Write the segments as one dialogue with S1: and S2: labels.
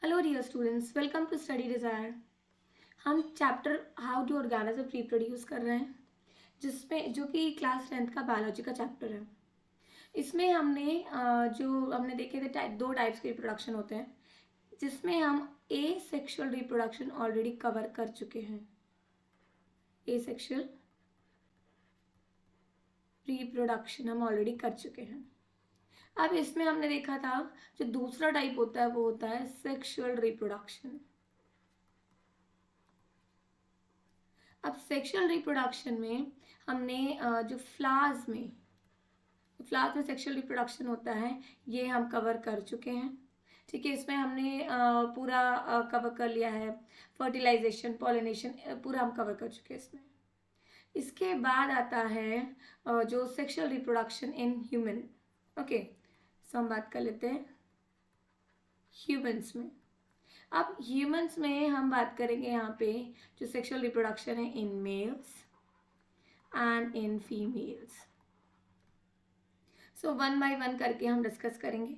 S1: Hello dear students, welcome to study desire. हम chapter how to organise reproduce कर रहे हैं, जिसमें जो कि क्लास 10th का बायोलॉजी का चैप्टर है। इसमें हमने देखे थे दो टाइप्स के रिप्रोडक्शन होते हैं, जिसमें हम ए सेक्शुअल रिप्रोडक्शन ऑलरेडी कवर कर चुके हैं। ए सेक्शुअल रिप्रोडक्शन हम ऑलरेडी कर चुके हैं। अब इसमें हमने देखा था जो दूसरा टाइप होता है वो होता है सेक्शुअल रिप्रोडक्शन। अब सेक्सुअल रिप्रोडक्शन में हमने जो फ्लावर्स में सेक्सुअल रिप्रोडक्शन होता है, ये हम कवर कर चुके हैं। ठीक है, इसमें हमने पूरा कवर कर लिया है। फर्टिलाइजेशन, पॉलिनेशन पूरा हम कवर कर चुके हैं इसमें। इसके बाद आता है जो sexual reproduction in human. Okay, so हम बात कर लेते हैं ह्यूमंस में। अब ह्यूमंस में हम बात करेंगे यहाँ पे जो सेक्सुअल रिप्रोडक्शन है in males and in females. So one by one करके हम डिस्कस करेंगे।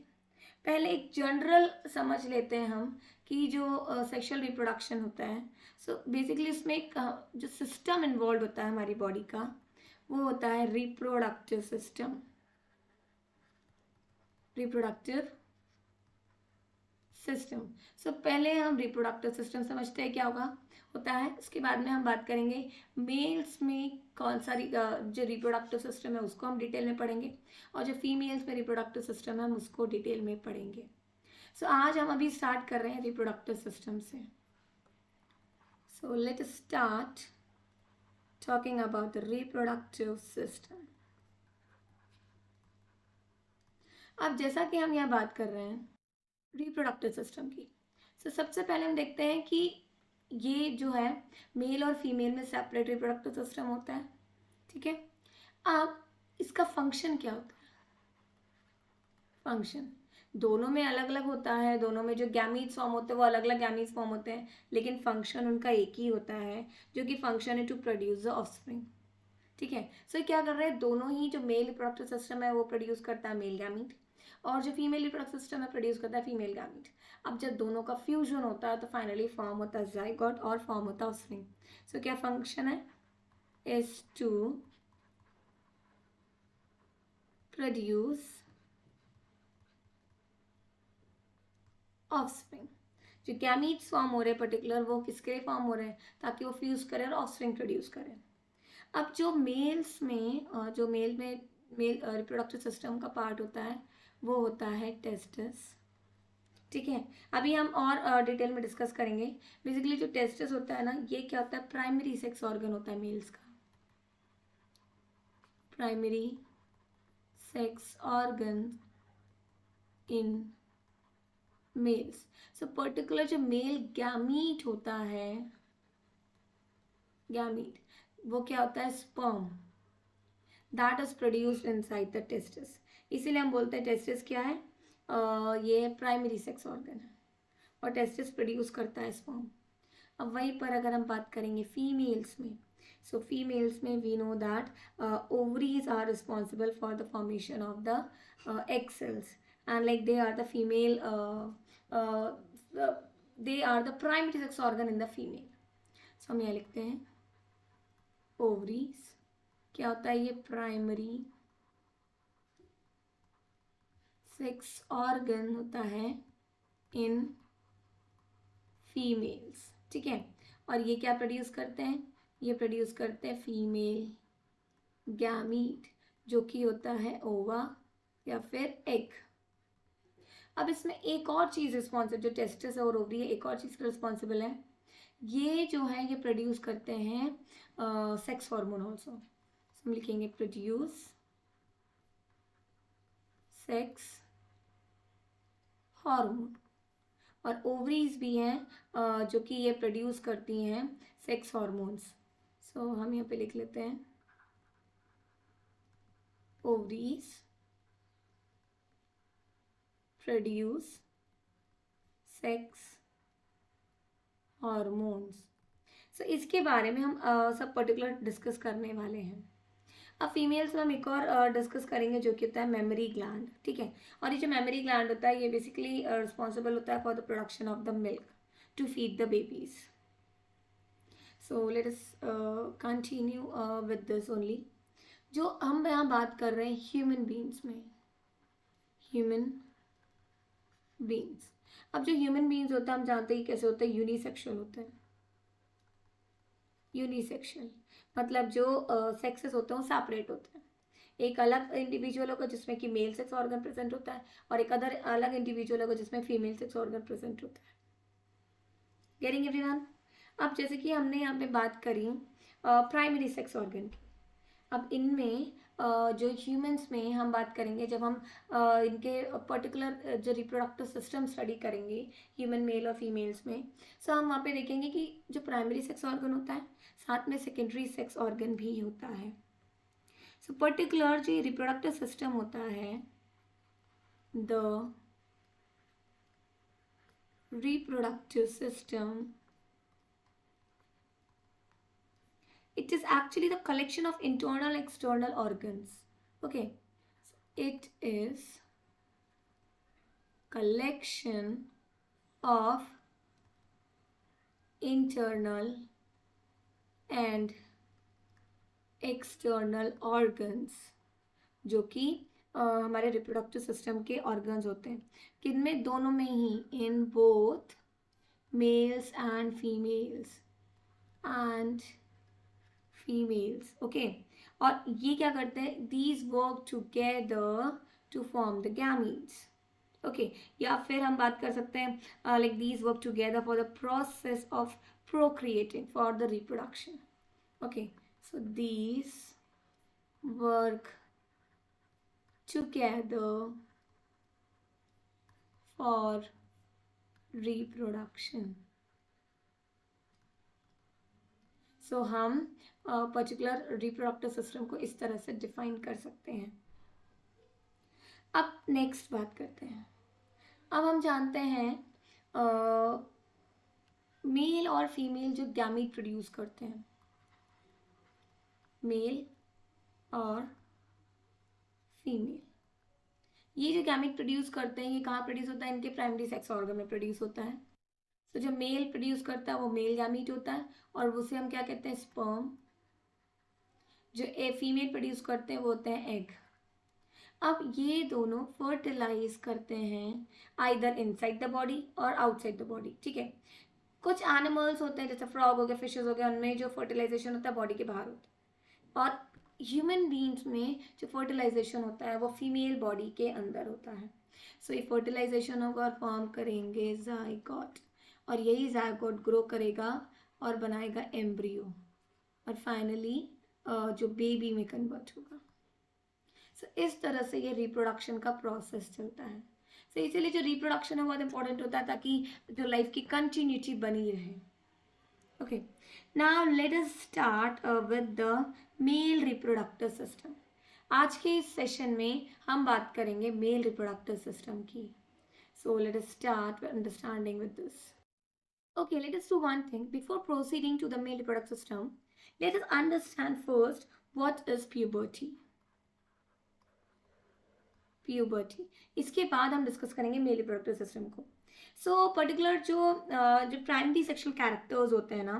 S1: पहले एक जनरल समझ लेते हैं हम कि जो सेक्सुअल रिप्रोडक्शन होता है, सो बेसिकली इसमें एक जो सिस्टम इन्वॉल्व होता है हमारी बॉडी का, वो होता है reproductive system. Reproductive system. So पहले हम रिप्रोडक्टिव सिस्टम समझते हैं क्या होता है। उसके बाद में हम बात करेंगे मेल्स में कौन सा जो रिप्रोडक्टिव सिस्टम है उसको हम डिटेल में पढ़ेंगे, और जो फीमेल्स में रिप्रोडक्टिव सिस्टम है हम उसको डिटेल में पढ़ेंगे। सो आज हम अभी स्टार्ट कर रहे हैं रिप्रोडक्टिव सिस्टम से। So let start talking about the reproductive system. अब जैसा कि हम यहाँ बात कर रहे हैं रिप्रोडक्टिव सिस्टम की, तो सबसे पहले हम देखते हैं कि ये जो है मेल और फीमेल में सेपरेट रिप्रोडक्टिव सिस्टम होता है। ठीक है, अब इसका फंक्शन क्या होता है। फंक्शन दोनों में अलग अलग होता है, दोनों में जो गैमीट्स फॉर्म होते हैं वो अलग अलग गैमीट्स फॉर्म होते हैं, लेकिन फंक्शन उनका एक ही होता है, जो कि फंक्शन है टू प्रोड्यूस द ऑफस्प्रिंग। ठीक है, सो क्या कर रहे हैं, दोनों ही जो मेल रिप्रोडक्टिव सिस्टम है वो प्रोड्यूस करता है मेल गैमीट, और जो फीमेल रिप्रोडक्टिव सिस्टम है प्रोड्यूस करता है फीमेल गैमीट। अब जब दोनों का फ्यूजन होता है तो फाइनली फॉर्म होता है जाइगोट और फॉर्म होता है ऑफस्प्रिंग। सो क्या फंक्शन है, इज टू प्रोड्यूस ऑफस्प्रिंग। जो गैमीट्स फॉर्म हो रहे हैं पर्टिकुलर, वो किसके लिए फॉर्म हो रहे हैं, ताकि वो फ्यूज करें और ऑफस्प्रिंग प्रोड्यूस करें। अब जो मेल्स में जो मेल रिप्रोडक्टिव सिस्टम का पार्ट होता है वो होता है टेस्टिस। ठीक है, अभी हम और डिटेल में डिस्कस करेंगे। बेसिकली जो टेस्टिस होता है ना, ये क्या होता है, प्राइमरी सेक्स ऑर्गन होता है मेल्स का। Primary sex organ in males. So particular जो मेल गैमीट होता है, गैमीट वो क्या होता है, sperm that is produced inside the testis. इसीलिए हम बोलते हैं टेस्टिस क्या है, ये प्राइमरी सेक्स ऑर्गन है, और टेस्टिस प्रोड्यूस करता है स्पर्म। अब वहीं पर अगर हम बात करेंगे फीमेल्स में, सो फीमेल्स में we know that ovaries are responsible for the formation of the egg cells, and like they are the female they are the primary sex organ in the female. So हम यहाँ लिखते हैं ovaries क्या होता है, ये primary sex organ होता है इन फीमेल्स। ठीक है, और ये क्या प्रोड्यूस करते हैं, ये प्रोड्यूस करते हैं फीमेल गैमीट, जो कि होता है ओवा या फिर एग। अब इसमें एक और चीज़ रिस्पॉन्सिबल, जो टेस्टिस और ओवरी है, एक और चीज़ रिस्पॉन्सिबल है, ये जो है ये प्रोड्यूस करते हैं सेक्स हार्मोन ऑल्सो। हम लिखेंगे प्रोड्यूस सेक्स हार्मोन। और ओवरीज भी हैं जो कि ये प्रोड्यूस करती हैं सेक्स हार्मोन्स। सो हम यहाँ पे लिख लेते हैं ओवरीज प्रोड्यूस सेक्स हार्मोन्स। सो इसके बारे में हम सब पर्टिकुलर डिस्कस करने वाले हैं। अब फीमेल्स में हम एक और डिस्कस करेंगे जो कि होता है मेमोरी ग्लैंड, ठीक है। और ये जो मेमोरी ग्लैंड होता है ये बेसिकली रिस्पॉन्सिबल होता है for the production of the milk to feed the babies. So let us continue with this only. जो हम यहाँ बात कर रहे हैं ह्यूमन बींग्स में, ह्यूमन बींग्स। अब जो ह्यूमन बींग्स होता है हम जानते हैं कैसे होते हैं, यूनिसेक्सुअल होते हैं। यूनिसेक्सुअल मतलब जो सेक्सेस होते हैं वो सेपरेट होते हैं। एक अलग इंडिविजुअल होगा जिसमें कि मेल सेक्स ऑर्गन प्रेजेंट होता है और एक अदर अलग इंडिविजुअल होगा जिसमें फीमेल सेक्स ऑर्गन प्रेजेंट होता है। Getting everyone? अब जैसे कि हमने यहाँ पे बात करी प्राइमरी सेक्स ऑर्गन की। अब इनमें जो ह्यूमंस में हम बात करेंगे जब हम इनके पर्टिकुलर जो रिप्रोडक्टिव सिस्टम स्टडी करेंगे ह्यूमन मेल और फीमेल्स में, सो हम वहाँ पे देखेंगे कि जो प्राइमरी सेक्स ऑर्गन होता है साथ में सेकेंडरी सेक्स ऑर्गन भी होता है। सो पर्टिकुलर जो रिप्रोडक्टिव सिस्टम होता है, the reproductive system, it is actually the collection of internal and external organs. Okay, so it is collection of internal and external organs जो कि हमारे रिप्रोडक्टिव सिस्टम के ऑर्गन्स होते हैं। किनमें? दोनों में ही, in both males and females okay. और ये क्या करते हैं? These work together to form the gametes okay. या फिर हम बात कर सकते हैं like these work together for the process of procreating for the reproduction okay. So these work together for reproduction. So हम पर्टिकुलर रिप्रोडक्टिव सिस्टम को इस तरह से डिफाइन कर सकते हैं। अब नेक्स्ट बात करते हैं। अब हम जानते हैं मेल और फीमेल जो गैमीट प्रोड्यूस करते हैं, मेल और फीमेल, ये जो गैमेट प्रोड्यूस करते हैं ये कहाँ प्रोड्यूस होता है? इनके प्राइमरी सेक्स ऑर्गन में प्रोड्यूस होता है। तो जो मेल प्रोड्यूस करता है वो मेल गैमीट होता है और उसे हम क्या कहते हैं? स्पर्म। जो फीमेल प्रोड्यूस करते हैं वो होते हैं एग। अब ये दोनों फर्टिलाइज करते हैं आइदर इनसाइड द बॉडी और आउटसाइड द बॉडी, ठीक है। कुछ एनिमल्स होते हैं जैसे फ्रॉग हो गया, फिशेज हो गया, उनमें जो फर्टिलाइजेशन होता है बॉडी के बाहर होता है। और ह्यूमन बींग्स में जो फर्टिलाइजेशन होता है वो फीमेल बॉडी के अंदर होता है। सो ये फर्टिलाइजेशन होगा और फॉर्म करेंगे जाइगोट और यही जाइगोट ग्रो करेगा और बनाएगा एम्ब्रियो और फाइनली जो बेबी में कन्वर्ट होगा। सो इस तरह से ये रिप्रोडक्शन का प्रोसेस चलता है। सो इसीलिए जो रिप्रोडक्शन है बहुत इंपॉर्टेंट होता है ताकि जो लाइफ की कंटिन्यूटी बनी रहे। Okay, now let us start with the male reproductive system. आज के इस सेशन में हम बात करेंगे मेल रिप्रोडक्टिव सिस्टम की। So let us start understanding with this. Okay, let us do one thing. Before proceeding to the male reproductive system, let us understand first what is puberty. Puberty. इसके बाद हम discuss करेंगे mail reproductive system को। सो particular जो primary sexual characters होते हैं ना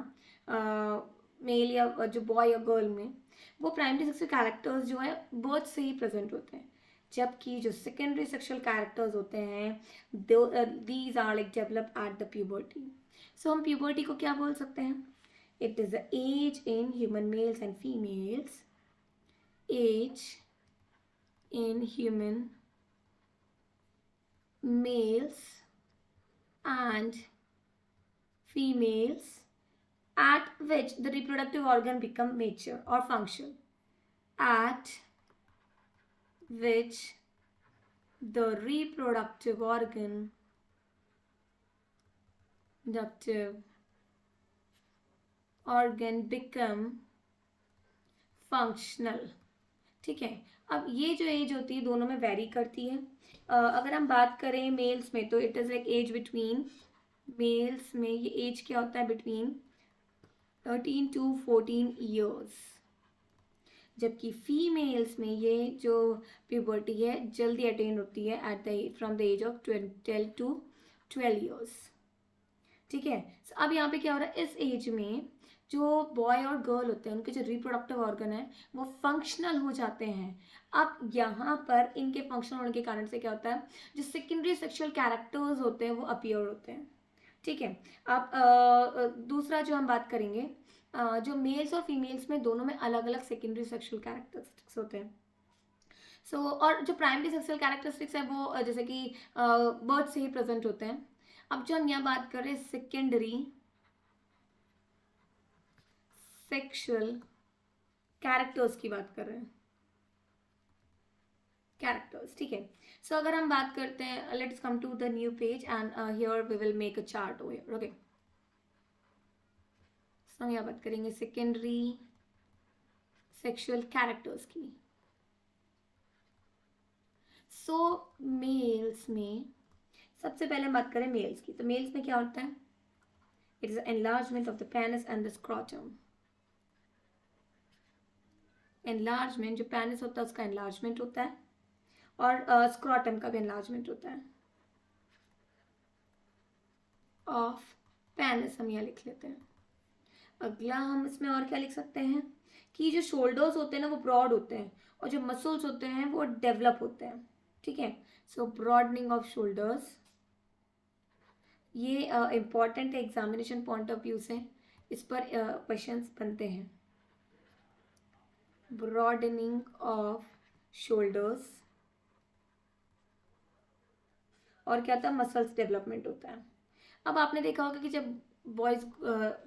S1: mail या जो बॉय या गर्ल में, वो प्राइमरी सेक्शुअल कैरेक्टर्स जो है बर्थ से ही प्रेजेंट होते हैं, जबकि जो सेकेंडरी सेक्शुअल कैरेक्टर्स होते हैं these are like develop at the puberty. So हम प्यूबर्टी को क्या बोल सकते हैं? It is the age in human males and females, age in human males and females at which the reproductive organ become mature or functional, at which the reproductive organ become functional, ठीक है। अब ये जो as होती है दोनों में very करती है। अगर हम बात करें मेल्स में तो it is like age between, males में ये एज क्या होता है? बिटवीन 13 to 14 ईयर्स, जबकि फीमेल्स में ये जो प्यूबर्टी है जल्दी अटेन होती है at the from the age of 10 to 12 years. ठीक है, अब यहाँ पे क्या हो रहा है, इस एज में जो बॉय और गर्ल होते हैं उनके जो रिप्रोडक्टिव ऑर्गन है वो फंक्शनल हो जाते हैं। अब यहाँ पर इनके फंक्शनल होने के कारण से क्या होता है, जो सेकेंडरी सेक्सुअल कैरेक्टर्स होते हैं वो अपीयर होते हैं। ठीक है, अब दूसरा जो हम बात करेंगे, जो मेल्स और फीमेल्स में दोनों में अलग अलग सेकेंडरी सेक्सुअल कैरेक्टरिस्टिक्स होते हैं। और जो प्राइमरी सेक्सुअल कैरेक्टरिस्टिक्स है वो जैसे कि बर्थ से ही प्रेजेंट होते हैं। अब जो हम यहाँ बात कर रहे हैं सेकेंडरी सेक्सुअल कैरेक्टर्स की बात कर रहे हैं, कैरेक्टर्स। ठीक है, सो अगर हम बात करते हैं, let's come to the new page and here we will make a chart over here. Okay, so हम यहाँ बात करेंगे सेकेंडरी सेक्सुअल कैरेक्टर्स की। सो मेल्स में सबसे पहले हम बात करें मेल्स की, तो मेल्स में क्या होता है, it is enlargement of the penis and the scrotum. Enlargement, जो पेनिस होता है उसका एनलार्जमेंट होता है और स्क्रॉटम का भी एनलार्जमेंट होता है ऑफ पेनिस, हम यहाँ लिख लेते हैं। अगला हम इसमें और क्या लिख सकते हैं कि जो शोल्डर्स होते हैं ना वो ब्रॉड होते हैं और जो मसल्स होते हैं वो डेवलप होते हैं। ठीक है, सो ब्रॉडनिंग ऑफ शोल्डर्स, ये इम्पॉर्टेंट है एग्जामिनेशन पॉइंट ऑफ व्यू से, इस पर क्वेश्चंस बनते हैं। ब्रॉडनिंग ऑफ शोल्डर्स और क्या होता है, मसल्स डेवलपमेंट होता है। अब आपने देखा होगा कि जब बॉयज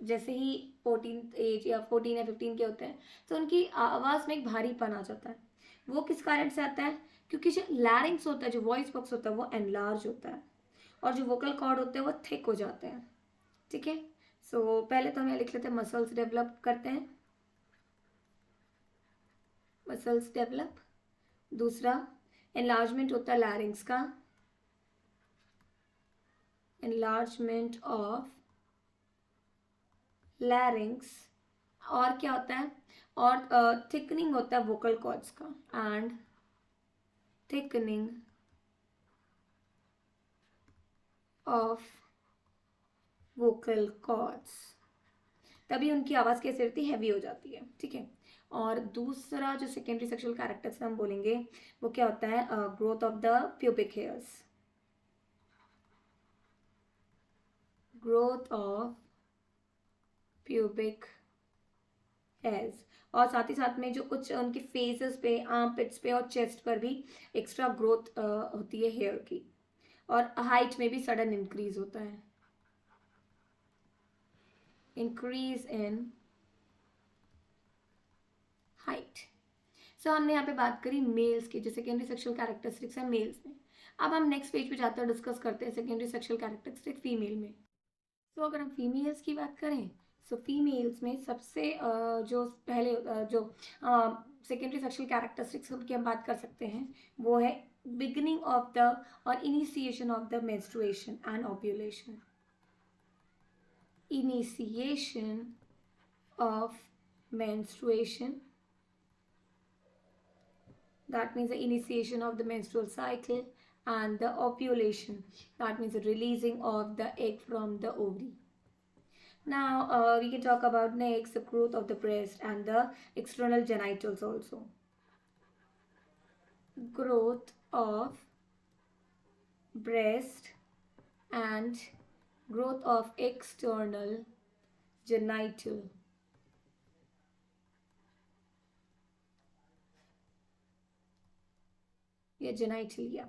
S1: जैसे ही 14 एज या 14 या 15 के होते हैं तो उनकी आवाज़ में एक भारीपन आ जाता है। वो किस कारण से आता है, क्योंकि जो लैरिंग्स होता है, जो वॉइस बॉक्स होता है वो एनलार्ज होता है और जो वोकल कॉर्ड होते हैं वो थिक हो जाते हैं। ठीक है, सो पहले तो हम यहाँ लिख लेते हैं मसल्स डेवलप करते हैं, मसल्स डेवलप। दूसरा एनलार्जमेंट होता है लैरिंग्स का, एनलार्जमेंट ऑफ लैरिंग्स। और क्या होता है, और थिकनिंग होता है वोकल कॉर्ड्स का, and thickening of vocal cords, तभी उनकी आवाज़ कैसे रहती है, हैवी हो जाती है। ठीक है, और दूसरा जो सेकेंडरी सेक्सुअल कैरेक्टर्स हम बोलेंगे वो क्या होता है, growth of the pubic hairs, growth of pubic hairs. और साथ ही साथ में जो कुछ उनके फेसेस पे, आर्मपिट्स पे और चेस्ट पर भी एक्स्ट्रा ग्रोथ होती है हेयर की, और हाइट में भी सडन इंक्रीज होता है, इंक्रीज इन हाइट। सो हमने यहाँ पे बात करी मेल्स की, जो सेकेंडरी सेक्सुअल कैरेक्टरिस्टिक्स है मेल्स में। अब हम नेक्स्ट पेज पे जाते हैं, डिस्कस करते हैं सेकेंडरी सेक्सुअल कैरेक्टरिस्टिक फीमेल में। तो अगर हम फीमेल्स की बात करें, सो फीमेल्स में सबसे जो पहले जो सेकेंडरी सेक्सुअल कैरेक्टरिस्टिक्स की हम बात कर सकते हैं वो है बिगिनिंग ऑफ द और initiation of the menstruation and ovulation. Initiation of menstruation, that means the initiation of the menstrual cycle, and the ovulation, that means the releasing of the egg from the ovary. Now we can talk about next the growth of the breast and the external genitals also. Growth of breast and growth of external genital. Yeah, genitalia.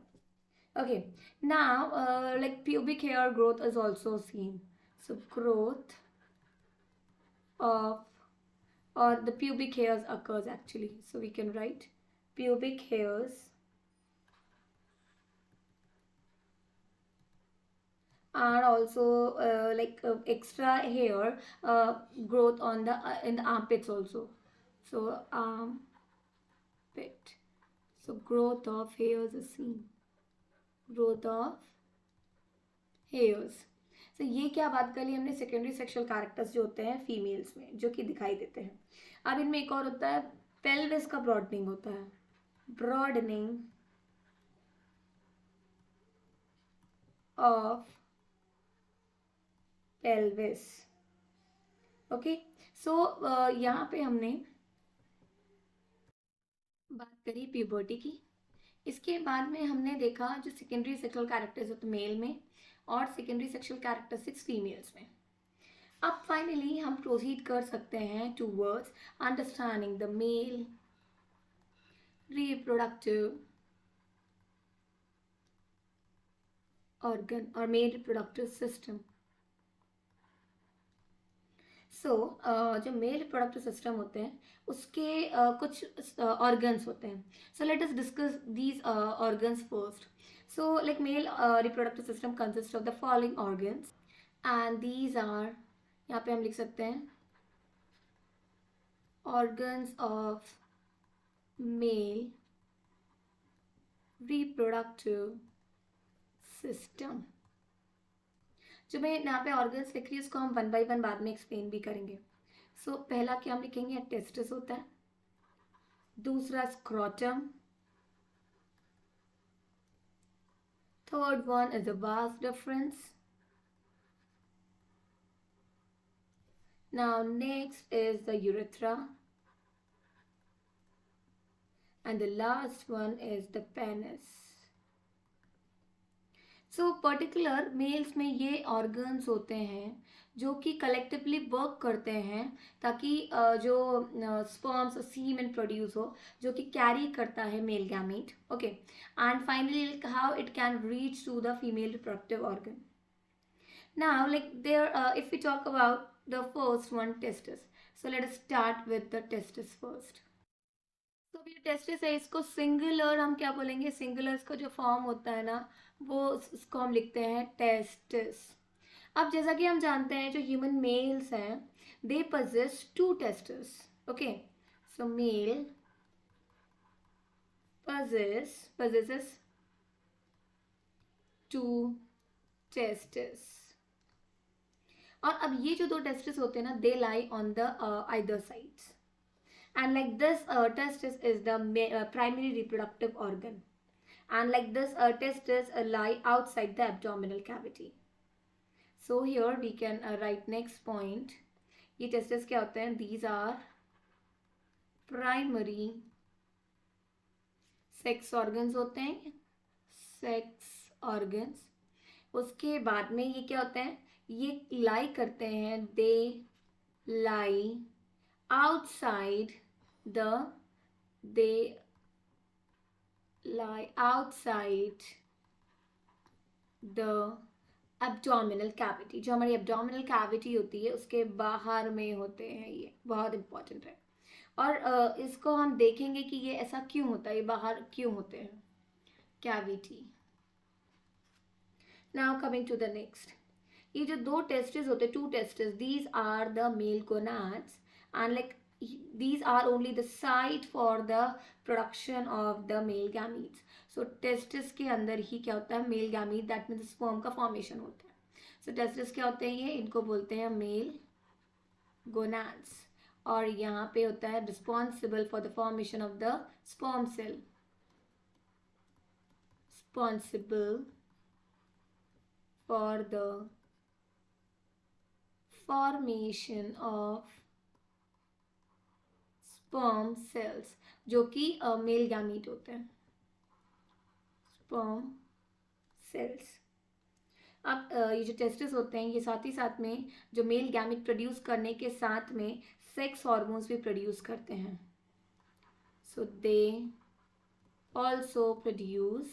S1: Okay, now like pubic hair growth is also seen. So growth of, or the pubic hairs occurs actually. So we can write pubic hairs are also extra hair growth on the in the armpits also. So armpit. So growth of hairs is seen. Growth of hairs. So ये क्या बात कर ली हमने, secondary sexual characters जो होते हैं females में जो कि दिखाई देते हैं। अब इनमें एक और होता है पेल्विस का ब्रॉडनिंग होता है, ब्रॉडनिंग ऑफ पेल्विस। ओके, सो यहाँ पे हमने बात करी प्यूबर्टी की। इसके बाद में हमने देखा जो सेकेंडरी सेक्सुअल कैरेक्टर्स होते मेल में और सेकेंडरी सेक्सुअल कैरेक्टरिस्टिक्स फीमेल्स में। अब फाइनली हम प्रोसीड कर सकते हैं towards understanding the male reproductive organ और मेल रिप्रोडक्टिव सिस्टम। जो मेल रिप्रोडक्टिव सिस्टम होते हैं उसके कुछ ऑर्गन्स होते हैं। So let us discuss these organs first. So like male reproductive system consist of the following organs and these are, यहाँ पे हम लिख सकते हैं organs of male reproductive system. जो मैं यहाँ पे ऑर्गन्स लिख रही हूँ उसको हम वन बाय वन बाद में एक्सप्लेन भी करेंगे। सो पहला क्या हम लिखेंगे, टेस्टिस होता है, दूसरा scrotum, third one is a vas deferens, now next is the urethra and the last one is the penis. So particular males में ये ऑर्गन्स होते हैं जो कि कलेक्टिवली वर्क करते हैं ताकि जो स्पर्म्स और सीमेन प्रोड्यूस हो जो कि कैरी करता है male gamete. Okay, and finally how it can reach to the female reproductive organ. Now like there if we talk about the first one, testis. So let us start with the testis first. तो अभी testis है, इसको singular हम क्या बोलेंगे, singular इसका जो form होता है ना वो इसको हम लिखते हैं टेस्टिस। अब जैसा कि हम जानते हैं जो ह्यूमन मेल्स हैं they possess two testis. Okay, so male possesses two testis. और अब ये जो दो टेस्टिस होते हैं ना they lie on the either sides and like this testis is the primary reproductive organ and like this testis lie outside the abdominal cavity. So here we can write next point. ये testis क्या होते हैं, these are primary sex organs होते हैं, sex organs। उसके बाद में ये क्या होते हैं, ये lie करते हैं, they lie outside they lie outside the abdominal cavity। जो हमारी abdominal cavity होती है उसके बाहर में होते हैं, ये बहुत इंपॉर्टेंट है। और इसको हम देखेंगे कि ये ऐसा क्यों होता है, ये बाहर क्यों होते हैं cavity। Now coming to the next, ये जो दो टेस्टिस होते हैं, two testis, these are the male gonads and like these are only the site for the production of the male gametes। so testis के अंदर ही क्या होता है, male gamete, that means sperm का formation होता है। so testis क्या होते हैं, ये इनको बोलते हैं male gonads और यहाँ पे होता है responsible for the formation of the sperm cell, responsible for the formation of sperm cells जो कि मेल गैमीट होते हैं, sperm cells। अब ये जो टेस्टिस होते हैं ये साथ ही साथ में जो मेल गैमीट प्रोड्यूस करने के साथ में सेक्स हार्मोन्स भी प्रोड्यूस करते हैं। So they also produce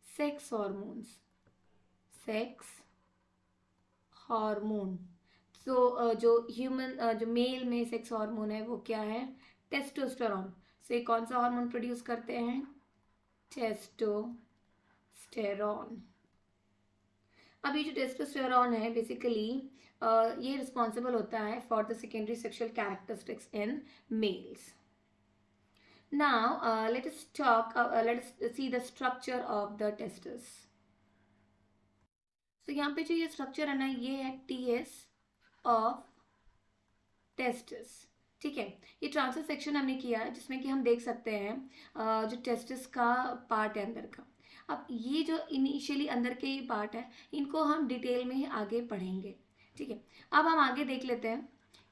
S1: sex hormones, sex hormone. So जो ह्यूमन जो मेल में सेक्स हार्मोन है वो क्या है, टेस्टोस्टेरोन। सो ये कौन सा हार्मोन प्रोड्यूस करते हैं, टेस्टोस्टेरोन। अब ये जो टेस्टोस्टेरोन है बेसिकली ये रिस्पॉन्सिबल होता है for the secondary sexual characteristics in males. Now let us see the structure of the testis. तो यहाँ पे जो ये स्ट्रक्चर है ना ये है टीएस ऑफ टेस्टिस। ठीक है, ये ट्रांसफर सेक्शन हमने किया है जिसमें कि हम देख सकते हैं जो टेस्टिस का पार्ट है अंदर का। अब ये जो इनिशियली अंदर के ये पार्ट है, इनको हम डिटेल में ही आगे पढ़ेंगे। ठीक है, अब हम आगे देख लेते हैं।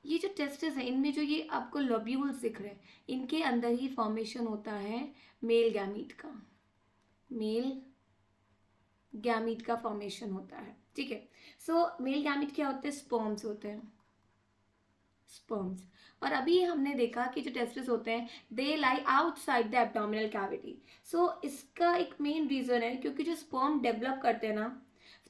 S1: ये जो टेस्टिस है, इनमें जो ये आपको लोब्यूल्स दिख रहे हैं, इनके अंदर ही फॉर्मेशन होता है मेल गैमीट का। मेल गैमीट का फॉर्मेशन होता है। ठीक है, सो मेल गैमीट क्या होते हैं? स्पर्म्स होते हैं, स्पर्म्स। और अभी हमने देखा कि जो टेस्टिस होते हैं दे लाई आउटसाइड द एब्डोमिनल कैविटी। सो इसका एक मेन रीजन है क्योंकि जो स्पर्म डेवलप करते हैं ना,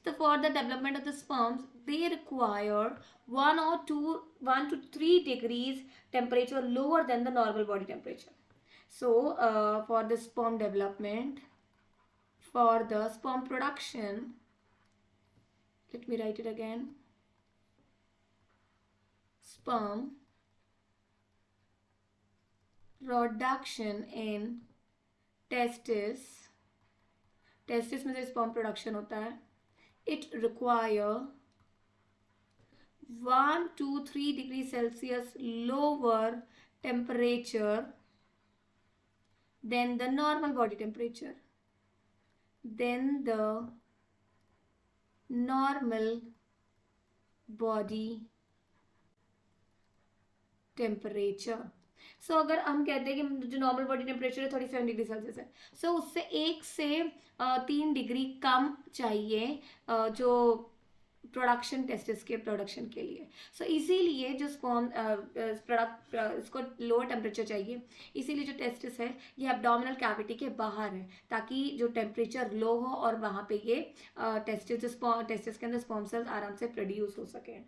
S1: तो for the development of the sperms they require 1 to 3 degrees temperature lower than the normal body temperature. So for the sperm development, for the sperm production, let me write it again. Sperm production in testis, testis में जो sperm production होता है, it require 1 to 3 degrees Celsius lower temperature than the normal body temperature, than the normal body temperature. So अगर हम कहते हैं कि जो नॉर्मल बॉडी टेम्परेचर है 37 डिग्री सेल्सियस है, सो उससे 1 से 3 डिग्री कम चाहिए जो प्रोडक्शन टेस्टिस के प्रोडक्शन के लिए। सो इसीलिए जो स्पर्म प्रोडक्ट इसको लोअर टेम्परेचर चाहिए, इसीलिए जो टेस्टिस है ये एब्डोमिनल कैविटी के बाहर है ताकि जो टेम्परेचर लो हो और वहाँ पे ये टेस्टिस के अंदर स्पर्म सेल्स आराम से प्रोड्यूस हो सके।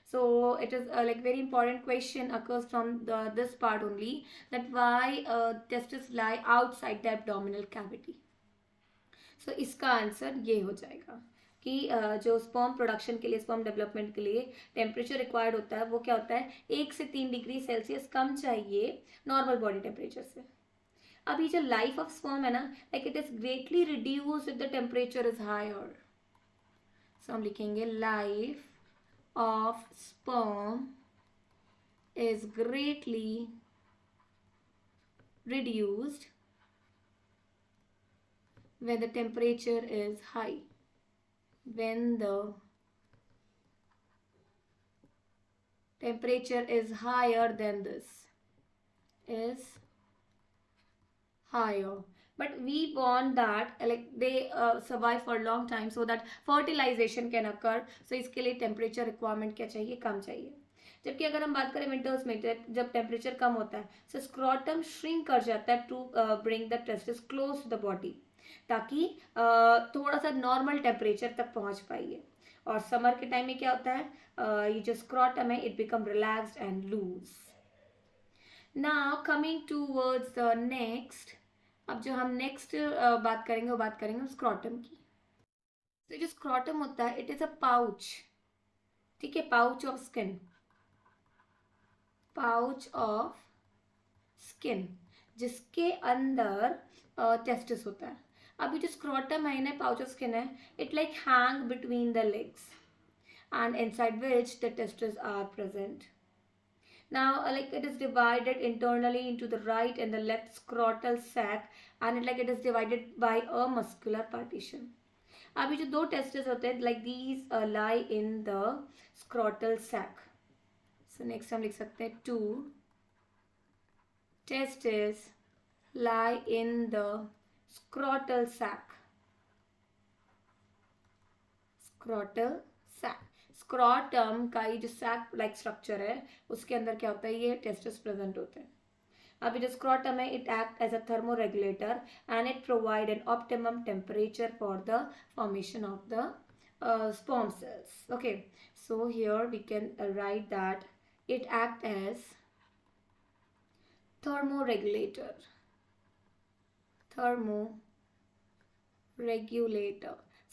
S1: So it is like very important question occurs from this part only, that why testes lie outside the abdominal cavity. So इसका आंसर ये हो जाएगा कि जो स्पर्म प्रोडक्शन के लिए, स्पर्म डेवलपमेंट के लिए टेम्परेचर रिक्वायर्ड होता है वो क्या होता है? 1 से 3 डिग्री सेल्सियस कम चाहिए नॉर्मल बॉडी टेम्परेचर से। अभी जो लाइफ ऑफ स्पर्म है ना, like it is greatly reduce if the temperature is higher. So हम लिखेंगे life of sperm is greatly reduced when the temperature is high. When the temperature is higher than this, is higher. But we want that like they survive for a long time so that fertilization can occur. So इसके लिए temperature requirement क्या चाहिए? कम चाहिए। जबकि अगर हम बात करें विंटर्स में, जब टेम्परेचर कम होता है, so स्क्रॉटम श्रिंक कर जाता है to bring the testis close to the body, ताकि थोड़ा सा नॉर्मल टेम्परेचर तक पहुंच पाइए। और समर के टाइम में क्या होता है, ये जो स्क्रॉटम है it become relaxed and loose. Now coming towards the next, अब जो हम नेक्स्ट बात करेंगे वो बात करेंगे स्क्रॉटम की। तो जो स्क्रॉटम होता है इट इज अ पाउच। ठीक है, pouch of skin, pouch of skin जिसके अंदर टेस्टिस होता है। अभी जो स्क्रॉटम है ना, पाउच ऑफ स्किन है, it like hang between the legs and inside which the testes are present. Now like it is divided internally into the right and the left scrotal sac, and it is divided by a muscular partition. अभी जो दो testes होते हैं like these lie in the scrotal sac. So next हम लिख सकते हैं 2 testes lie in the scrotal sac. Scrotal sac. Scrotum का ये जो सैक लाइक स्ट्रक्चर है उसके अंदर क्या होता है, ये टेस्टिस प्रेजेंट होते हैं। अभी जो स्क्रॉटम है it act as a thermoregulator and it provide an optimum temperature for the formation of the sperm cells. Okay, so here we can write that it act as thermoregulator, thermoregulator.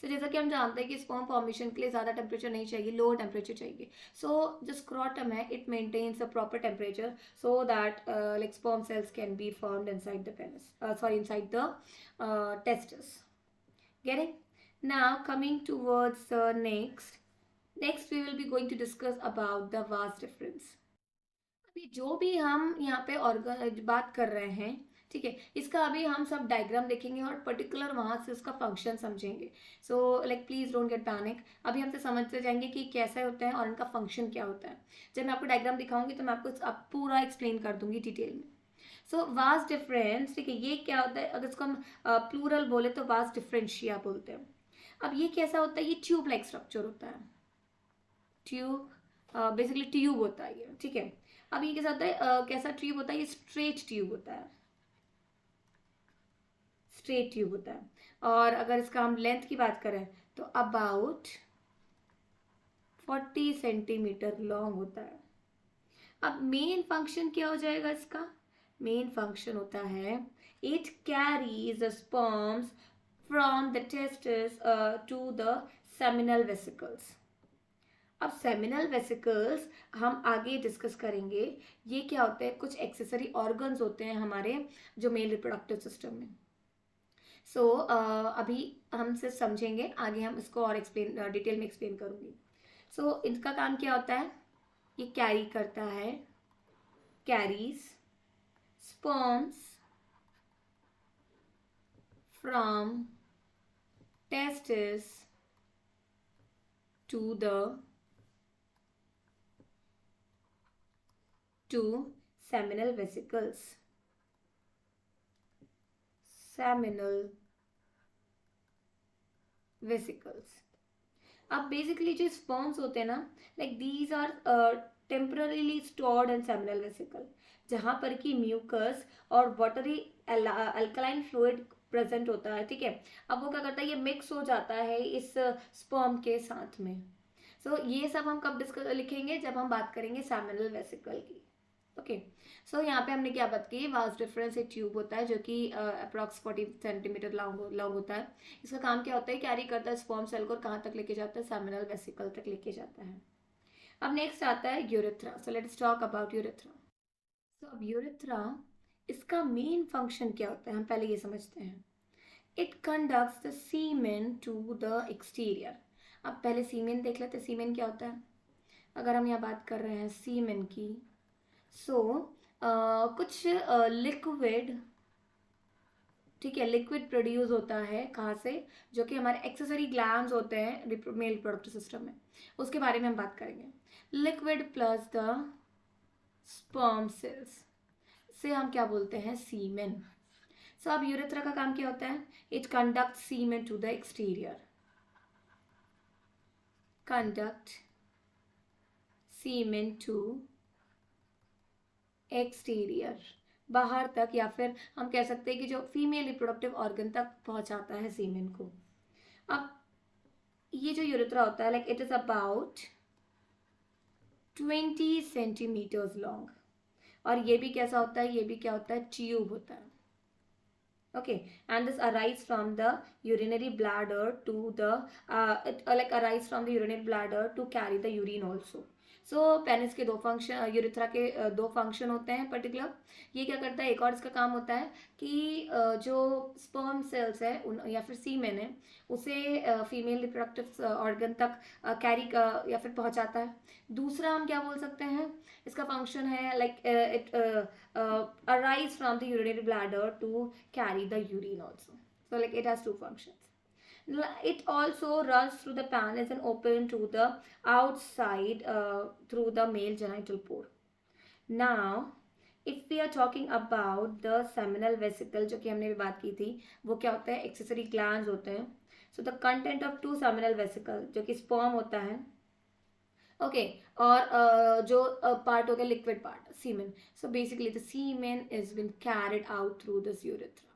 S1: So जैसा कि हम जानते हैं कि sperm formation के लिए ज़्यादा temperature नहीं चाहिए, लोअर टेम्परेचर चाहिए। सो जो स्क्रॉटम है it maintains the proper temperature so that like sperm cells can be formed inside the penis, inside the testis. Getting? Now coming towards the next we will be going to discuss about the vas difference. अभी जो भी हम यहाँ पे organ बात कर रहे हैं, ठीक है, इसका अभी हम सब डायग्राम देखेंगे और पर्टिकुलर वहाँ से उसका फंक्शन समझेंगे। So like please don't get panic, अभी हमसे समझते जाएंगे कि कैसे होता है और इनका फंक्शन क्या होता है। जब मैं आपको डायग्राम दिखाऊंगी तो मैं आपको आप पूरा एक्सप्लेन कर दूंगी डिटेल में। सो वास्ट डिफरेंस, ठीक है, ये क्या होता है, अगर इसको हम प्लूरल बोले तो वास्ट डिफरेंशिया बोलते हैं। अब ये कैसा होता है, ये ट्यूब लाइक स्ट्रक्चर होता है, ट्यूब, बेसिकली ट्यूब होता है ये, ठीक है। अब ये कैसा होता है, कैसा ट्यूब होता है, ये स्ट्रेट ट्यूब होता है, स्ट्रेट ट्यूब होता है। और अगर इसका हम लेंथ की बात करें तो अबाउट 40 सेंटीमीटर लॉन्ग होता है। अब मेन फंक्शन क्या हो जाएगा इसका, मेन फंक्शन होता है it carries the sperms from the testis to the seminal vesicles. अब सेमिनल वेसिकल्स हम आगे डिस्कस करेंगे, ये क्या होते हैं, कुछ एक्सेसरी ऑर्गन्स होते हैं हमारे जो मेल रिप्रोडक्टिव सिस्टम में। सो अभी हम सिर्फ समझेंगे, आगे हम इसको और एक्सप्लेन डिटेल में एक्सप्लेन करूंगी। सो इनका काम क्या होता है, ये कैरी करता है, carries sperms from testis to the to seminal vesicles, seminal vesicles। अब बेसिकली जो स्पर्म्स होते हैं ना, like these are temporarily stored in seminal vesicle, जहाँ पर कि म्यूकस और वाटरी अल्कलाइन फ्लूइड प्रेजेंट होता है, ठीक है। अब वो क्या करता है, ये मिक्स हो जाता है इस स्पर्म के साथ में। सो ये सब हम कब डिस्कस लिखेंगे, जब हम बात करेंगे सेमिनल वेसिकल की। ओके, सो यहाँ पे हमने क्या बात की, वास्ट डिफरेंस एक ट्यूब होता है जो कि अप्रॉक्स 40 सेंटीमीटर लॉन्ग होता है। इसका काम क्या होता है, कैरी करता है स्पर्म सेल को, कहाँ तक लेके जाता है, सेमिनल वेसिकल तक लेके जाता है। अब नेक्स्ट आता है urethra. So let's talk about urethra. So अब यूरेथ्रा, इसका मेन फंक्शन क्या होता है, हम पहले ये समझते हैं। It conducts the semen to the exterior. अब पहले सीमेन देख लेते हैं, सीमेन क्या होता है। अगर हम यहाँ बात कर रहे हैं सीमेन की, सो कुछ लिक्विड, ठीक है, लिक्विड प्रोड्यूस होता है कहाँ से, जो कि हमारे एक्सेसरी ग्लैंड्स होते हैं मेल रिप्रोडक्टिव सिस्टम में, उसके बारे में हम बात करेंगे। Liquid plus the sperm sales से हम क्या बोलते हैं, सीमेन। सो अब यूरेथ्रा का काम क्या होता है, it conduct semen to the exterior, conduct semen to exterior, बाहर तक, या फिर हम कह सकते हैं कि जो फीमेल रिप्रोडक्टिव ऑर्गन तक पहुंचाता है सीमेन को। अब ये जो यूरेथ्रा होता है, like it is about 20 centimetres long. और ये भी कैसा होता है, ये भी क्या होता है, ट्यूब होता है। Okay, and this arise from the urinary bladder to the like arise from the urinary bladder to carry the urine also। So penis के दो फंक्शन, यूरिथ्रा के दो फंक्शन होते हैं पर्टिकुलर। ये क्या करता है, एक और इसका काम होता है कि जो स्पर्म सेल्स है उन या फिर सीमेन है, उसे फीमेल रिप्रोडक्टिव ऑर्गन तक कैरी या फिर पहुंचाता है। दूसरा हम क्या बोल सकते हैं, इसका फंक्शन है like it arise from the urinary bladder to carry the urine also। So like it has two functions। It also runs through the penis and open to the outside through the male genital pore। Now if we are talking about the seminal vesicle, जो कि हमने भी बात की थी, वो क्या होता है, एक्सेसरी ग्लैंड्स होते हैं। So the content of two seminal vesicle, जो कि स्पर्म होता है, ओके, और जो पार्ट हो गया liquid part, semen. So basically the semen is been carried out through this urethra.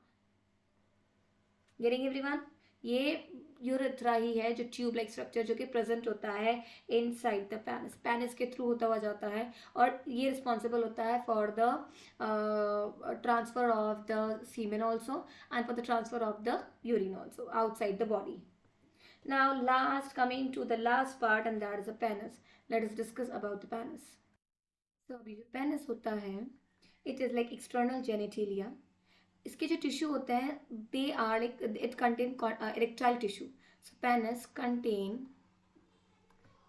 S1: Getting everyone, ये यूरेथ्रा ही है जो ट्यूब लाइक स्ट्रक्चर जो कि प्रेजेंट होता है इनसाइड द पेनिस, पेनिस के थ्रू होता हुआ जाता है, और ये रिस्पॉन्सिबल होता है for the transfer of the semen also and for the transfer of the urine also outside the body. Now last, coming to the last part, and that is the penis। Let us discuss about the penis। So अभी जो penis होता है, it is like external genitalia। इसके जो tissue होते हैं, they are like it contain erectile tissue। So penis contain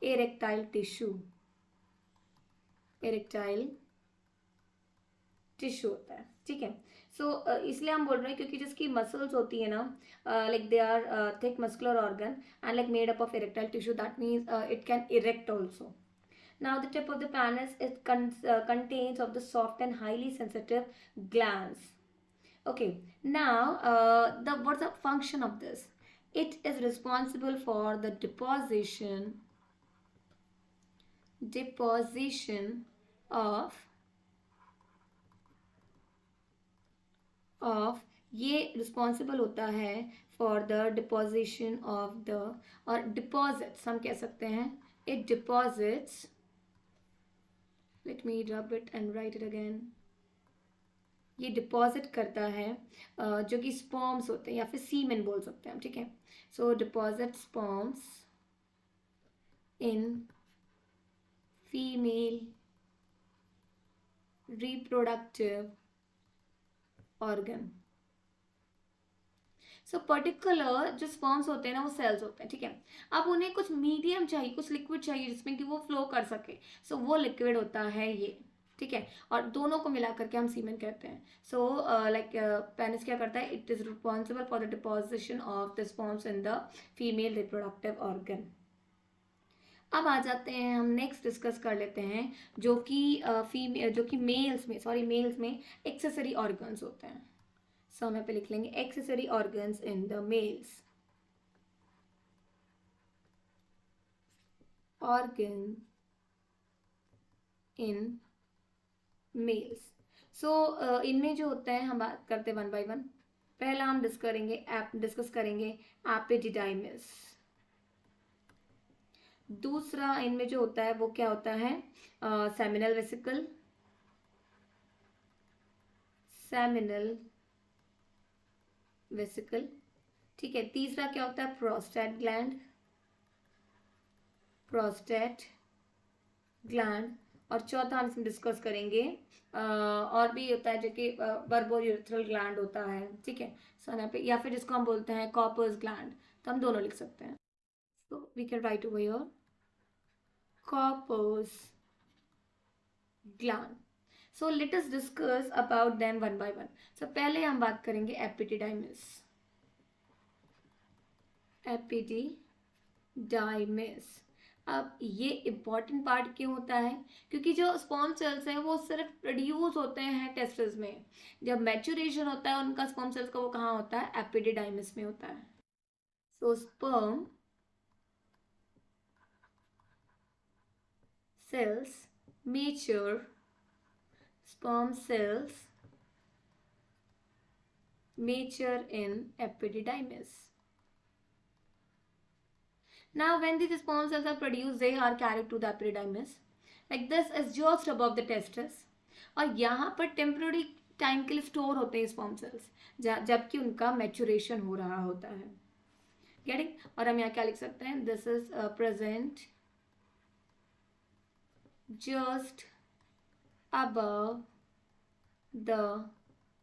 S1: erectile tissue, erectile tissue होता है, ठीक है। सो इसलिए हम बोल रहे हैं क्योंकि जिसकी मसल्स होती है ना, like they are thick muscular organ and like made up of erectile tissue, that means it can erect also. Now the tip of the penis is contains of the soft and highly sensitive glands. Okay. Now the what's the function of this? It is responsible for the deposition of ये responsible होता है for the deposition of the, और deposits हम कह सकते हैं, it deposits, let me rub it and right it again, ये deposit करता है जो कि स्पर्म्स होते हैं या फिर सीमेन बोल सकते हैं हम, ठीक है. So deposit sperms in female reproductive organ. So particular जो स्पर्म्स होते हैं ना वो सेल्स होते हैं, ठीक है. अब उन्हें कुछ मीडियम चाहिए, कुछ लिक्विड चाहिए जिसमें कि वो फ्लो कर सके. सो वो लिक्विड होता है ये, ठीक है. और दोनों को मिला करके हम सीमेन कहते हैं. सो लाइक पेनिस क्या करता है, it is responsible for the deposition of the sperms in the female reproductive organ. अब आ जाते हैं हम नेक्स्ट डिस्कस कर लेते हैं जो कि मेल्स में एक्सेसरी ऑर्गन्स होते हैं. सो हम यहाँ पे लिख लेंगे accessory organs in the males. Organ in males. So इनमें जो होता है हम बात करते हैं वन बाय वन. पहला हम डिस्कस करेंगे एपिडिडाइमिस. दूसरा इनमें जो होता है वो क्या होता है, सेमिनल वेसिकल, ठीक है. तीसरा क्या होता है, प्रोस्टेट ग्लैंड. और चौथा हम इसमें डिस्कस करेंगे और भी होता है जो कि बर्बोयूरेथ्रल ग्लैंड होता है, ठीक है. सो यहाँ पे या फिर जिसको हम बोलते हैं कॉपर्स ग्लैंड, तो हम दोनों लिख सकते हैं. So we can write over here Copper's gland. So let us discuss about them one by one. So पहले हम बात करेंगे एपिडिडाइमिस. अब ये इम्पॉर्टेंट पार्ट क्यों होता है, क्योंकि जो स्पर्म सेल्स हैं वो सिर्फ प्रोड्यूस होते हैं टेस्टिस में. जब मैच्योरेशन होता है उनका स्पर्म सेल्स का, वो कहाँ होता है, एपिडिडाइमिस में होता है. सो sperm cells mature, sperm cells mature in epididymis. Now when these sperm cells are produced, they are carried to the epididymis. Like this is just above the testis. और यहाँ पर टेम्पररी टाइम के लिए store होते हैं sperm cells, जबकि उनका maturation हो रहा होता है. गेटिंग. और हम यहाँ क्या लिख सकते हैं, this is present just above the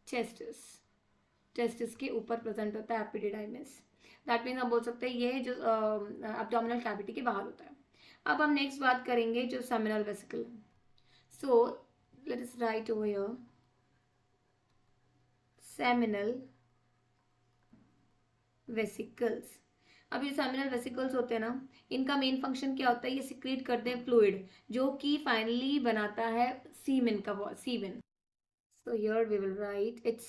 S1: testis के ऊपर प्रेजेंट होता है एपिडिडाइमिस. दैट मीन्स हम बोल सकते हैं ये जो एब्डोमिनल कैविटी के बाहर होता है. अब हम नेक्स्ट बात करेंगे जो seminal vesicle. So let us right over here seminal vesicles. अब ये सेमिनल वेसिकल्स होते हैं ना, इनका मेन फंक्शन क्या होता है, ये सिक्रीट करते हैं फ्लूइड जो कि फाइनली बनाता है सीमेन का semen. So here we will write it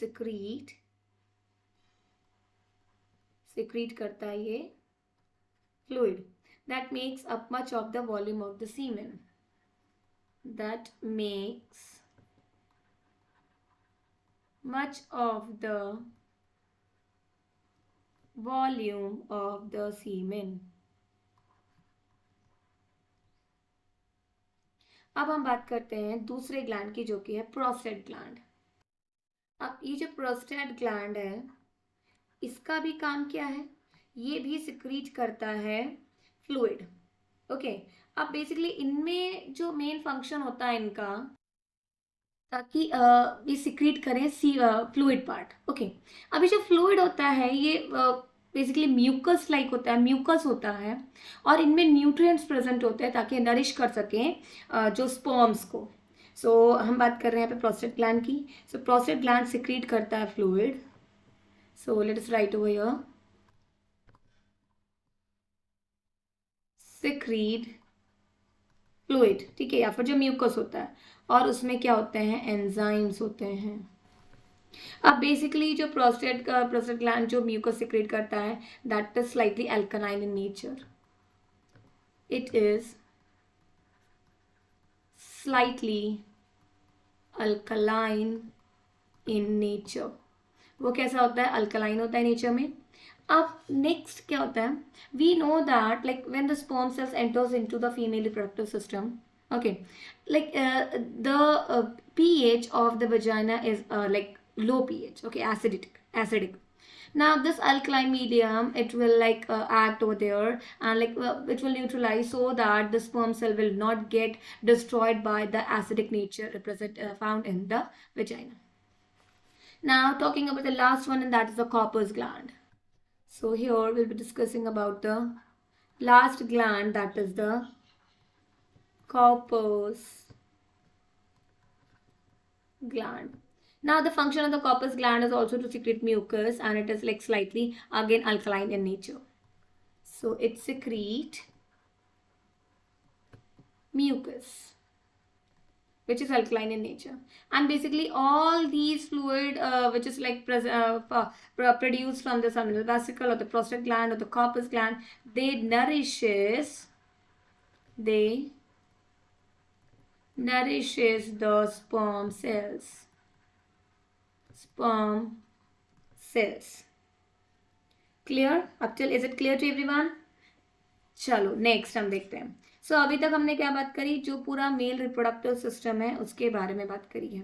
S1: secrete करता है ये fluid that makes up much of the volume of the semen, that makes much of the volume of the semen. अब हम बात करते हैं दूसरे ग्लैंड की जो कि है प्रोस्टेट ग्लैंड. अब ये जो प्रोस्टेट ग्लैंड है इसका भी काम क्या है, ये भी सिक्रीट करता है फ्लूइड. ओके. अब बेसिकली इनमें जो मेन फंक्शन होता है इनका, ताकि ये सिक्रीट करें फ्लूइड पार्ट. ओके. अभी जो फ्लूइड होता है ये बेसिकली म्यूकस लाइक होता है, म्यूकस होता है, और इनमें न्यूट्रिएंट्स प्रेजेंट होते हैं ताकि नरिश कर सकें जो स्पर्म्स को. सो हम बात कर रहे हैं यहाँ पे प्रोस्टेट ग्लैंड की. सो प्रोस्टेट ग्लैंड सिक्रीट करता है fluid. So let us right over here, secrete fluid, ठीक है, या फिर जो म्यूकस होता है, और उसमें क्या होते हैं, एंजाइम्स होते हैं. अब बेसिकली जो प्रोस्टेट ग्लैंड जो म्यूकस सिक्रेट करता है, that is slightly alkaline in nature. It is slightly alkaline in nature. वो कैसा होता है, अल्कलाइन होता है नेचर में. अब नेक्स्ट क्या होता है, we know that like when the sperm cells enters into the female reproductive system, okay, like the pH of the vagina is like low pH, okay, acidic. Now this alkaline medium, it will like act over there, and like it will neutralize so that the sperm cell will not get destroyed by the acidic nature found in the vagina. Now talking about the last one, and that is the Copper's gland. So here we'll be discussing about the last gland, that is the Copper's gland. Now the function of the Copper's gland is also to secrete mucus, and it is like slightly again alkaline in nature. So it secrete mucus which is alkaline in nature, and basically all these fluid which is like produced from the seminal vesicle or the prostate gland or the Copper's gland, they nourishes the sperm cells. Clear? Up till is it clear to everyone? चलो next हम देखते हैं. सो अभी तक हमने क्या बात करी, जो पूरा मेल रिप्रोडक्टिव सिस्टम है उसके बारे में बात करी है.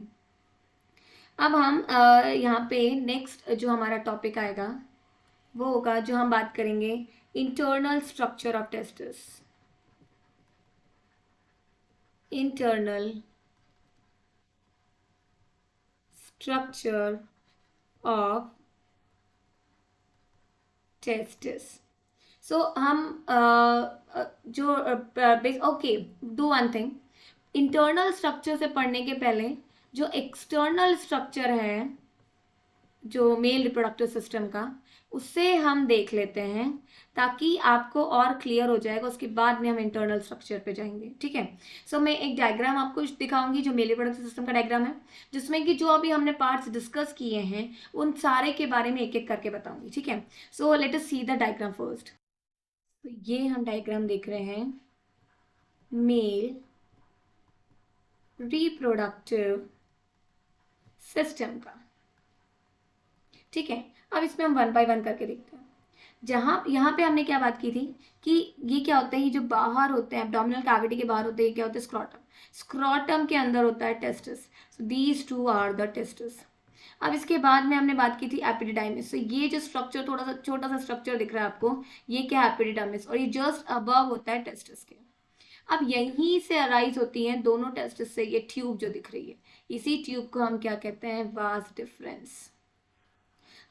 S1: अब हम यहाँ पे नेक्स्ट जो हमारा टॉपिक आएगा वो होगा, जो हम बात करेंगे internal structure of testis. Internal structure of testis. So हम जो okay do one thing, internal structure से पढ़ने के पहले जो एक्सटर्नल स्ट्रक्चर है जो मेल रिप्रोडक्टिव सिस्टम का, उससे हम देख लेते हैं ताकि आपको और क्लियर हो जाएगा. उसके बाद में हम इंटरनल स्ट्रक्चर पे जाएंगे, ठीक है. सो मैं एक डायग्राम आपको दिखाऊंगी जो मेल रिप्रोडक्टिव सिस्टम का डायग्राम है, जिसमें कि जो अभी हमने पार्ट्स डिस्कस किए हैं उन सारे के बारे में एक एक करके बताऊंगी, ठीक है. सो let us see the diagram first. तो ये हम डायग्राम देख रहे हैं मेल रिप्रोडक्टिव सिस्टम का, ठीक है. अब इसमें हम वन बाय वन करके देखते हैं. यहाँ पे हमने क्या बात की थी कि ये क्या होता है, ये जो बाहर होते हैं एब्डोमिनल कैविटी के बाहर होते हैं, ये क्या होता है, स्क्रोटम के अंदर होता है testis. So these two are the testis. अब इसके बाद में हमने बात की थी एपिडिडाइमिस. तो ये जो स्ट्रक्चर थोड़ा सा छोटा सा स्ट्रक्चर दिख रहा है आपको, ये क्या है, एपिडिडाइमिस, और ये जस्ट अबव होता है टेस्टिस के. अब यहीं से अराइज होती हैं दोनों टेस्टिस से ये ट्यूब जो दिख रही है, इसी ट्यूब को हम क्या कहते हैं, वास डिफरेंस.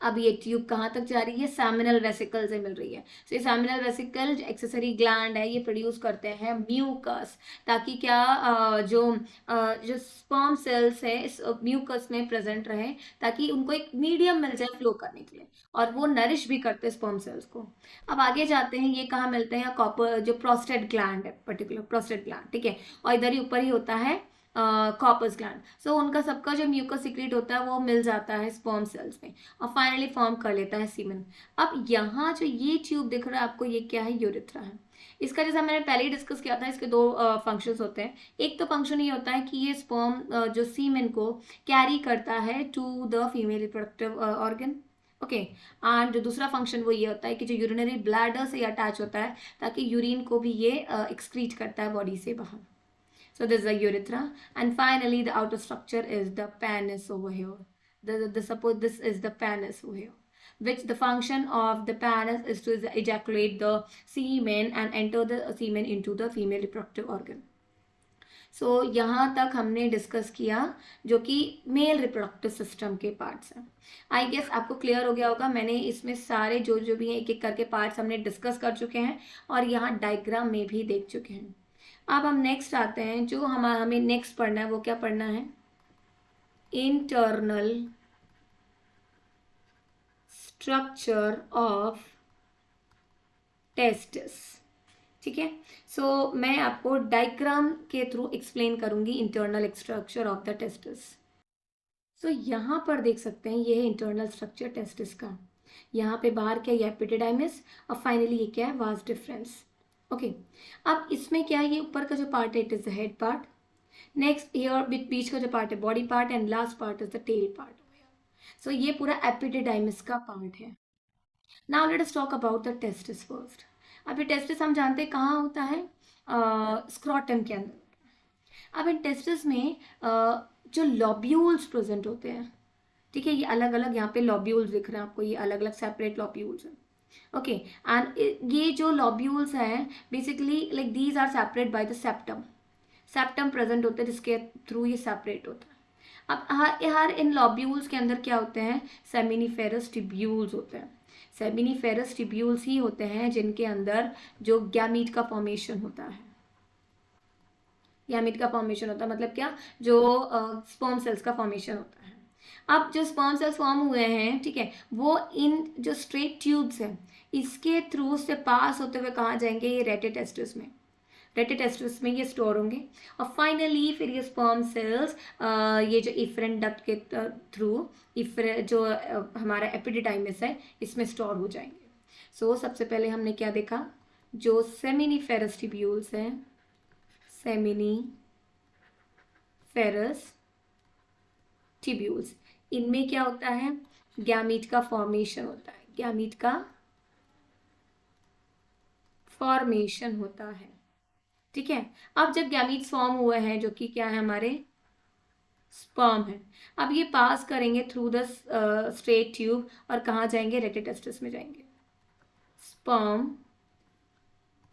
S1: अब ये ट्यूब कहाँ तक जा रही है, सैमिनल वेसिकल से मिल रही है. तो ये सैमिनल वेसिकल जो एक्सेसरी ग्लैंड है, ये प्रोड्यूस करते हैं म्यूकस, ताकि क्या जो स्पर्म सेल्स है इस म्यूकस में प्रेजेंट रहे, ताकि उनको एक मीडियम मिल जाए फ्लो करने के लिए, और वो नरिश भी करते हैं स्पर्म सेल्स को. अब आगे जाते हैं, ये कहाँ मिलते हैं, कॉपर जो प्रोस्टेट ग्लैंड है, पर्टिकुलर प्रोस्टेट ग्लैंड, ठीक है, और इधर ही ऊपर ही होता है कॉपर्स ग्लैंड. सो उनका सबका जो म्यूकस सिक्रीट होता है वो मिल जाता है स्पर्म सेल्स में, और फाइनली फॉर्म कर लेता है सीमेन. अब यहाँ जो ये ट्यूब दिख रहा है आपको, ये क्या है, यूरिथ्रा है. इसका जैसा मैंने पहले ही डिस्कस किया था, इसके दो फंक्शंस होते हैं. एक तो फंक्शन ये होता है कि ये स्पर्म जो सीमेन को कैरी करता है to the female reproductive organ, okay. And जो दूसरा फंक्शन वो ये होता है कि जो यूरिनरी ब्लैडर से अटैच होता है, ताकि यूरिन को भी ये एक्सक्रीट करता है बॉडी से बाहर. So this is the urethra, and finally the outer structure is the penis over here. Suppose this is the penis over here, which the function of the penis is to ejaculate the semen and enter the semen into the female reproductive organ. So यहाँ तक हमने discuss किया जो कि male reproductive system के parts हैं. I guess आपको clear हो गया होगा. मैंने इसमें सारे जो जो भी हैं एक एक करके पार्ट्स हमने डिस्कस कर चुके हैं, और यहाँ डायग्राम में भी देख चुके हैं. अब हम नेक्स्ट आते हैं, जो हमें नेक्स्ट पढ़ना है वो क्या पढ़ना है, इंटरनल स्ट्रक्चर ऑफ टेस्टिस। ठीक है, सो मैं आपको डायग्राम के थ्रू एक्सप्लेन करूंगी internal structure of the testis. So यहाँ पर देख सकते हैं ये है इंटरनल स्ट्रक्चर टेस्टिस का। यहाँ पे बाहर क्या है, एपिडिडाइमिस, और फाइनली ये क्या है, वास डिफरेंस। ओके, अब इसमें क्या है, ये ऊपर का जो पार्ट है it is the head part, next here बीच का जो पार्ट है body part, and last part is the tail part. So ये पूरा एपिडिडाइमिस का पार्ट है। Now let us talk about the testis first. अब ये टेस्टिस हम जानते हैं कहाँ होता है, स्क्रॉटम के अंदर। अब इन टेस्टिस में जो लॉब्यूल्स प्रेजेंट होते हैं, ठीक है, ये अलग अलग यहाँ पे लॉब्यूल्स दिख रहे हैं आपको, ये अलग अलग सेपरेट लॉब्यूल्स हैं। ओके, एंड ये जो लॉब्यूल्स हैं basically like these are separate by the septum. Septum present होता है जिसके थ्रू ये सेपरेट होता है। अब हर इन लॉब्यूल्स के अंदर क्या होते हैं, सेमिनिफेरस ट्यूब्यूल्स होते हैं। सेमिनिफेरस ट्यूब्यूल्स ही होते हैं जिनके अंदर जो गैमीट का फॉर्मेशन होता है। गैमीट का फॉर्मेशन होता है मतलब क्या, जो स्पर्म सेल्स का फॉर्मेशन होता है। अब जो स्पर्म सेल्स फॉर्म हुए हैं, ठीक है, वो इन जो स्ट्रेट ट्यूब्स हैं इसके थ्रू से पास होते हुए कहाँ जाएंगे, ये रेटिटेस्टिस में। रेटिटेस्टिस में ये स्टोर होंगे, और फाइनली फिर ये स्पर्म सेल्स ये जो इफरेंट डक्ट के थ्रू जो हमारा एपिडिडाइमिस है इसमें स्टोर हो जाएंगे। सो सबसे पहले हमने क्या देखा, जो सेमिनिफेरस ट्यूब्यूल्स हैं, सेमिनिफेरस ट्यूब्यूल्स, इनमें क्या होता है, गैमीट का फॉर्मेशन होता है, गैमीट का फॉर्मेशन होता है। ठीक है, अब जब गैमीट्स फॉर्म हुए हैं जो कि क्या है, हमारे स्पर्म है, अब ये पास करेंगे थ्रू द स्ट्रेट ट्यूब और कहाँ जाएंगे, रेटिटेस्टिस में जाएंगे। Sperm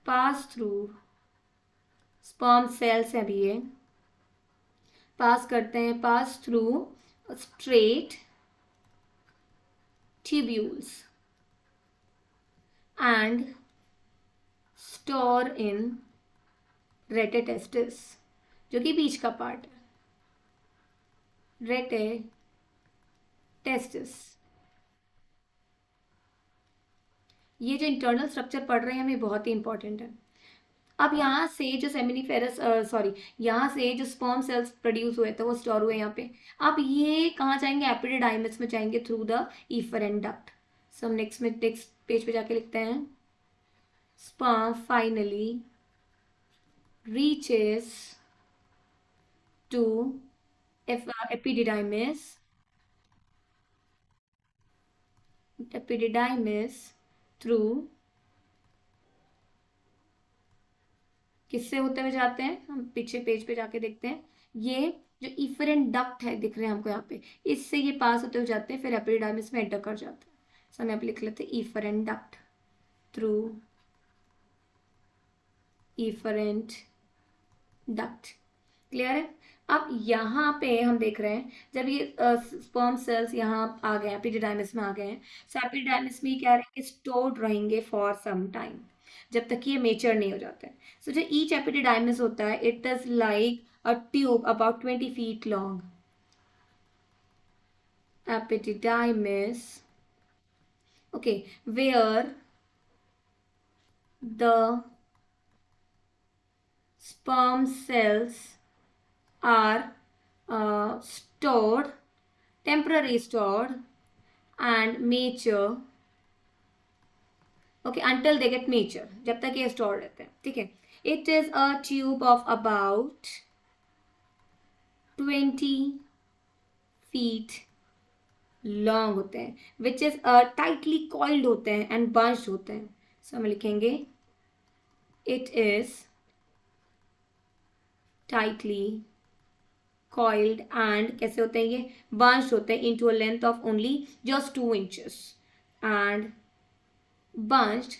S1: pass through, sperm cells है अभी ये, पास करते हैं, pass through straight tubules and store in rete testis, जो कि बीच का पार्ट है, रेटिटेस्टिस। ये जो इंटरनल स्ट्रक्चर पढ़ रहे हैं हमें बहुत ही इंपॉर्टेंट है। अब यहाँ से जो सेमिनिफेरस सॉरी यहाँ से जो स्पर्म सेल्स प्रोड्यूस हुए थे वो स्टोर हुए यहाँ पे। अब ये कहाँ जाएंगे, एपिडिडाइमिस में जाएंगे थ्रू द इफरेंट डक्ट। सो हम नेक्स्ट पेज पे जाके लिखते हैं, sperm finally reaches to epididymis through, किससे होते हुए जाते हैं, हम पीछे पेज पे जाके देखते हैं, ये जो इफरेंट डक्ट है दिख रहे हैं हमको यहाँ पे, इससे ये पास होते हुए जाते हैं, फिर एपिडिडाइमिस में एंटर कर जाते हैं। सो हम यहाँ पे लिख लेते हैं efferent duct through efferent duct. Clear है। अब यहाँ पे हम देख रहे हैं जब ये स्पर्म सेल्स यहाँ आ गए, एपिडिडाइमिस में आ गए हैं, सो एपिडिडाइमिस में क्या रहेंगे, स्टोर्ड रहेंगे फॉर सम टाइम, जब तक ये मेच्योर नहीं हो जाते हैं। सो जो ईच एपिडिडाइमिस होता है it is like a tube about 20 feet long. Epididymis, okay, where the sperm cells are stored, temporarily stored and mature, okay, until they get mature, जब तक ये stored रहते हैं। ठीक है, it is a tube of about 20 feet long होते हैं, which is tightly coiled होते हैं and bunched होते हैं। so हम लिखेंगे it is tightly coiled and कैसे होते हैं ये, bunched होते हैं into a length of only just 2 inches and bunched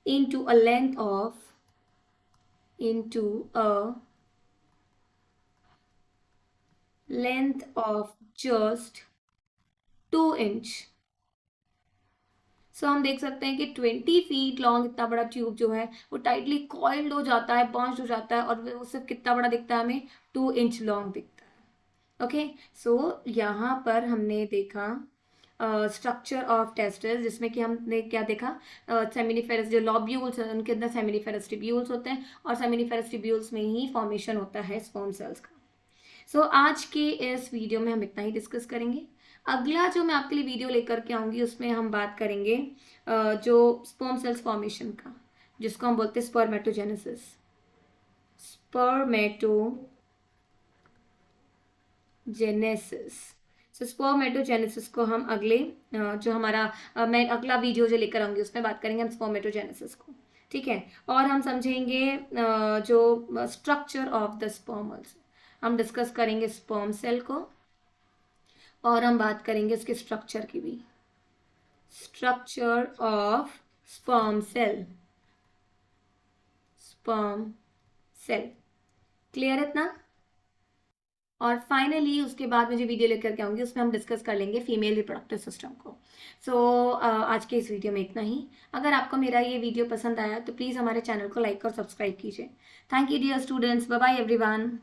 S1: into a length of just 2 inch। सो हम देख सकते हैं कि 20 फीट लॉन्ग इतना बड़ा ट्यूब जो है वो टाइटली कॉइल्ड हो जाता है, बॉन्ड हो जाता है, और वो सिर्फ कितना बड़ा दिखता है हमें, 2 इंच लॉन्ग दिखता है। ओके, सो यहाँ पर हमने देखा स्ट्रक्चर ऑफ टेस्टिस, जिसमें कि हमने क्या देखा, सेमिनिफेरस जो लॉब्यूल्स हैं उनके अंदर सेमिनिफेरस ट्यूब्यूल्स होते हैं, और सेमिनिफेरस ट्यूब्यूल्स में ही फॉर्मेशन होता है स्पर्म सेल्स का। सो आज के इस वीडियो में हम इतना ही डिस्कस करेंगे। अगला जो मैं आपके लिए वीडियो लेकर के आऊँगी उसमें हम बात करेंगे जो स्पर्म सेल्स फॉर्मेशन का, जिसको हम बोलते हैं स्पर्मेटोजेनेसिस। स्पर्मेटोजेनेसिस। सो स्पर्मेटोजेनेसिस को हम अगले जो हमारा मैं अगला वीडियो जो लेकर आऊँगी उसमें बात करेंगे हम स्पर्मेटोजेनेसिस को, ठीक है। और हम समझेंगे जो स्ट्रक्चर ऑफ द स्पर्म्स, हम डिस्कस करेंगे स्पर्म सेल को, और हम बात करेंगे उसके स्ट्रक्चर की भी, structure of sperm cell, sperm cell. Clear है इतना? और फाइनली उसके बाद मैं जो वीडियो लेकर के आऊँगी उसमें हम डिस्कस कर लेंगे फीमेल रिप्रोडक्टिव सिस्टम को। सो आज के इस वीडियो में इतना ही। अगर आपको मेरा ये वीडियो पसंद आया तो प्लीज़ हमारे चैनल को लाइक और सब्सक्राइब कीजिए। Thank you dear students, bye bye everyone.